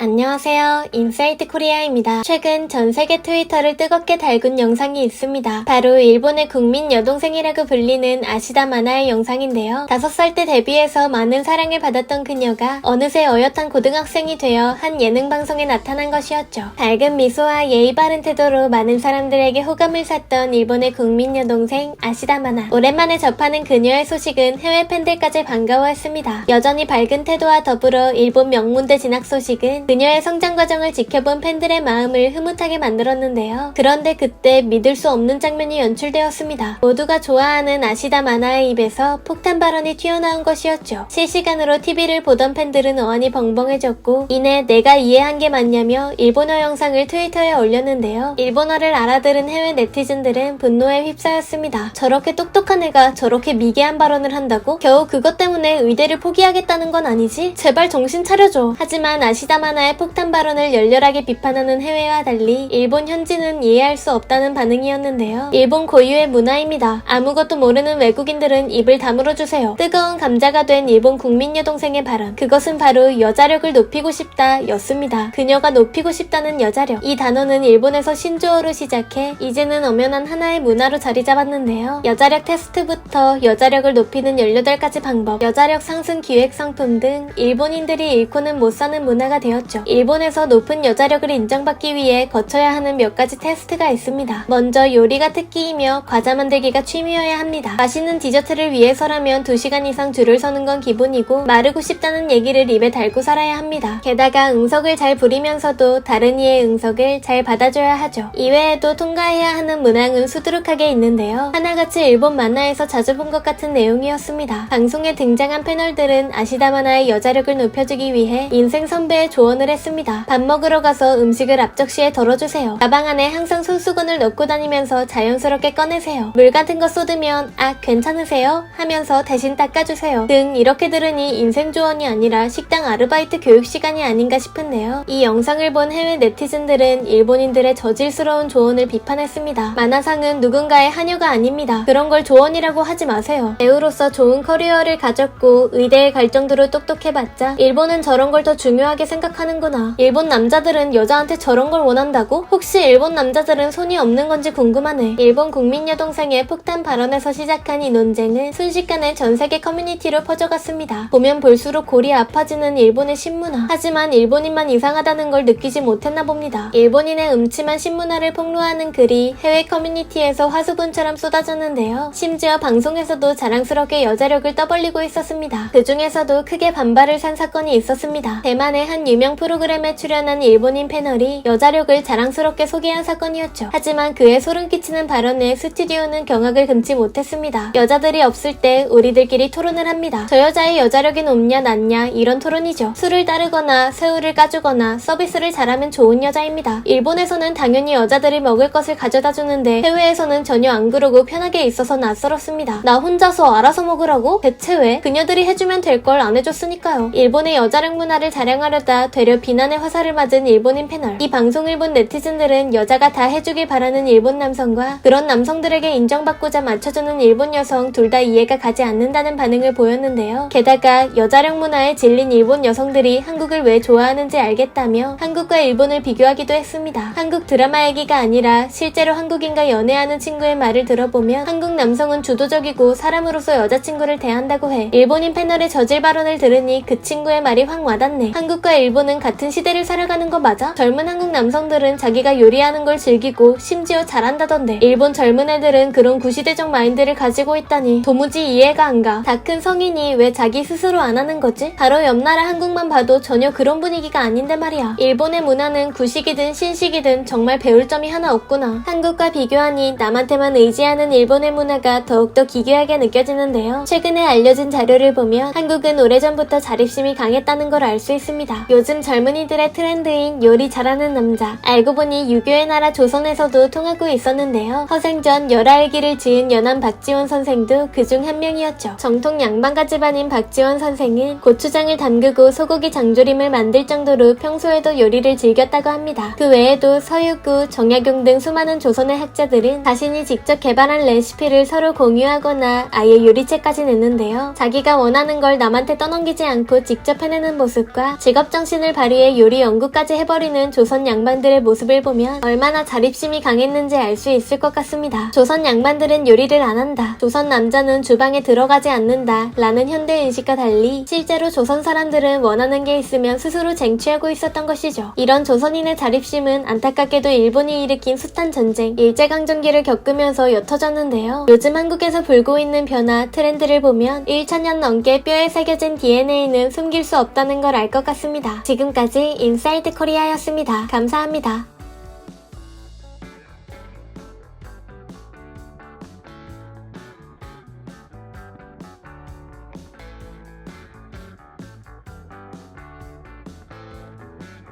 안녕하세요. 인사이트 코리아입니다. 최근 전 세계 트위터를 뜨겁게 달군 영상이 있습니다. 바로 일본의 국민 여동생이라고 불리는 아시다 마나의 영상인데요. 5살 때 데뷔해서 많은 사랑을 받았던 그녀가 어느새 어엿한 고등학생이 되어 한 예능 방송에 나타난 것이었죠. 밝은 미소와 예의 바른 태도로 많은 사람들에게 호감을 샀던 일본의 국민 여동생 아시다 마나. 오랜만에 접하는 그녀의 소식은 해외 팬들까지 반가워했습니다. 여전히 밝은 태도와 더불어 일본 명문대 진학 소식은 그녀의 성장 과정을 지켜본 팬들의 마음을 흐뭇하게 만들었는데요. 그런데 그때 믿을 수 없는 장면이 연출되었습니다. 모두가 좋아하는 아시다 마나의 입에서 폭탄 발언이 튀어나온 것이었죠. 실시간으로 TV를 보던 팬들은 어안이 벙벙해졌고 이내 내가 이해한 게 맞냐며 일본어 영상을 트위터에 올렸는데요. 일본어를 알아들은 해외 네티즌들은 분노에 휩싸였습니다. 저렇게 똑똑한 애가 저렇게 미개한 발언을 한다고? 겨우 그것 때문에 의대를 포기하겠다는 건 아니지? 제발 정신 차려줘. 하지만 아시다 마나의 폭탄 발언을 열렬하게 비판하는 해외와 달리 일본 현지는 이해할 수 없다는 반응이었는데요. 일본 고유의 문화입니다. 아무것도 모르는 외국인들은 입을 다물어주세요. 뜨거운 감자가 된 일본 국민 여동생의 발언. 그것은 바로 여자력을 높이고 싶다 였습니다. 그녀가 높이고 싶다는 여자력. 이 단어는 일본에서 신조어로 시작해 이제는 엄연한 하나의 문화로 자리 잡았는데요. 여자력 테스트부터 여자력을 높이는 18가지 방법, 여자력 상승 기획 상품 등 일본인들이 잃고는 못 사는 문화가 되었죠. 일본에서 높은 여자력을 인정받기 위해 거쳐야 하는 몇 가지 테스트가 있습니다. 먼저 요리가 특기이며 과자 만들기가 취미여야 합니다. 맛있는 디저트를 위해서라면 2시간 이상 줄을 서는 건 기본이고 마르고 싶다는 얘기를 입에 달고 살아야 합니다. 게다가 응석을 잘 부리면서도 다른 이의 응석을 잘 받아줘야 하죠. 이외에도 통과해야 하는 문항은 수두룩하게 있는데요. 하나같이 일본 만화에서 자주 본 것 같은 내용이었습니다. 방송에 등장한 패널들은 아시다 마나의 여자력을 높여주기 위해 인생 선배의 조언을 했습니다. 밥 먹으러 가서 음식을 앞접시에 덜어주세요. 가방 안에 항상 손수건을 넣고 다니면서 자연스럽게 꺼내세요. 물 같은 거 쏟으면 괜찮으세요? 하면서 대신 닦아주세요. 등 이렇게 들으니 인생 조언이 아니라 식당 아르바이트 교육 시간이 아닌가 싶은데요. 이 영상을 본 해외 네티즌들은 일본인들의 저질스러운 조언을 비판했습니다. 만화상은 누군가의 한여가 아닙니다. 그런 걸 조언이라고 하지 마세요. 배우로서 좋은 커리어를 가졌고 의대에 갈 정도로 똑똑해봤자 일본은 저런 걸 더 중요하게 생각하는구나. 일본 남자들은 여자한테 저런 걸 원한다고? 혹시 일본 남자들은 손이 없는 건지 궁금하네. 일본 국민 여동생의 폭탄 발언에서 시작한 이 논쟁은 순식간에 전 세계 커뮤니티로 퍼져갔습니다. 보면 볼수록 골이 아파지는 일본의 신문화. 하지만 일본인만 이상하다는 걸 느끼지 못했나 봅니다. 일본인의 음침한 신문화를 폭로하는 글이 해외 커뮤니티에서 화수분처럼 쏟아졌는데요. 심지어 방송에서도 자랑스럽게 여자력을 떠벌리고 있었습니다. 그 중에서도 크게 반발을 산 사건이 있었습니다. 대만의 한 유명 프로그램에 출연한 일본인 패널이 여자력을 자랑스럽게 소개한 사건이었죠. 하지만 그의 소름 끼치는 발언에 스튜디오는 경악을 금치 못했습니다. 여자들이 없을 때 우리들끼리 토론을 합니다. 저 여자의 여자력이 높냐 낮냐 이런 토론이죠. 술을 따르거나 새우를 까주거나 서비스를 잘하면 좋은 여자입니다. 일본에서는 당연히 여자들이 먹을 것을 가져다 주는데 해외에서는 전혀 안 그러고 편하게 있어서 낯설었습니다. 나 혼자서 알아서 먹으라고? 대체 왜? 그녀들이 해주면 될 걸 안 해줬으니까요. 일본의 여자력 문화를 자랑하려다 되려 비난의 화살을 맞은 일본인 패널. 이 방송을 본 네티즌들은 여자가 다 해주길 바라는 일본 남성과 그런 남성들에게 인정받고자 맞춰주는 일본 여성 둘 다 이해가 가지 않는다는 반응을 보였는데요. 게다가 여자력 문화에 질린 일본 여성들이 한국을 왜 좋아하는지 알겠다며 한국과 일본을 비교하기도 했습니다. 한국 드라마 얘기가 아니라 실제로 한국인과 연애하는 친구의 말을 들어보면 한국 남성은 주도적이고 사람으로서 여자친구를 대한다고 해. 일본인 패널의 저질 발언을 들으니 그 친구의 말이 확 와닿네. 한국과 일본은 같은 시대를 살아가는 거 맞아? 젊은 한국 남성들은 자기가 요리하는 걸 즐기고 심지어 잘한다던데 일본 젊은 애들은 그런 구시대적 마인드를 가지고 있다니 도무지 이해가 안 가. 다 큰 성인이 왜 자기 스스로 안 하는 거지? 바로 옆나라 한국만 봐도 전혀 그런 분위기가 아닌데 말이야. 일본의 문화는 구식이든 신식이든 정말 배울 점이 하나 없구나. 한국과 비교하니 남한테만 의지하는 일본의 문화가 더욱더 기괴하게 느껴지는데요. 최근에 알려진 자료를 보면 한국은 오래전부터 자립심이 강했다는 걸 알 수 있습니다. 요즘 젊은이들의 트렌드인 요리 잘하는 남자. 알고 보니 유교의 나라 조선에서도 통하고 있었는데요. 허생전 열아일기를 지은 연안 박지원 선생도 그중 한 명이었죠. 정통 양반가 집안인 박지원 선생은 고추장을 담그고 소고기 장조림을 만들 정도로 평소에도 요리를 즐겼다고 합니다. 그 외에도 서유구, 정약용 등 수많은 조선의 학자들은 자신이 직접 개발한 레시피를 서로 공유하거나 아예 요리책까지 냈는데요. 자기가 원하는 걸 남한테 떠넘기지 않고 직접 해내는 모습과 직업정신을 창의성을 발휘해 요리 연구까지 해버리는 조선 양반들의 모습을 보면 얼마나 자립심이 강했는지 알 수 있을 것 같습니다. 조선 양반들은 요리를 안 한다. 조선 남자는 주방에 들어가지 않는다. 라는 현대인식과 달리 실제로 조선 사람들은 원하는 게 있으면 스스로 쟁취하고 있었던 것이죠. 이런 조선인의 자립심은 안타깝게도 일본이 일으킨 숱한 전쟁, 일제강점기를 겪으면서 옅어졌는데요. 요즘 한국에서 불고 있는 변화, 트렌드를 보면 1,000년 넘게 뼈에 새겨진 DNA는 숨길 수 없다는 걸 알 것 같습니다. 지금까지 인사이드 코리아였습니다. 감사합니다.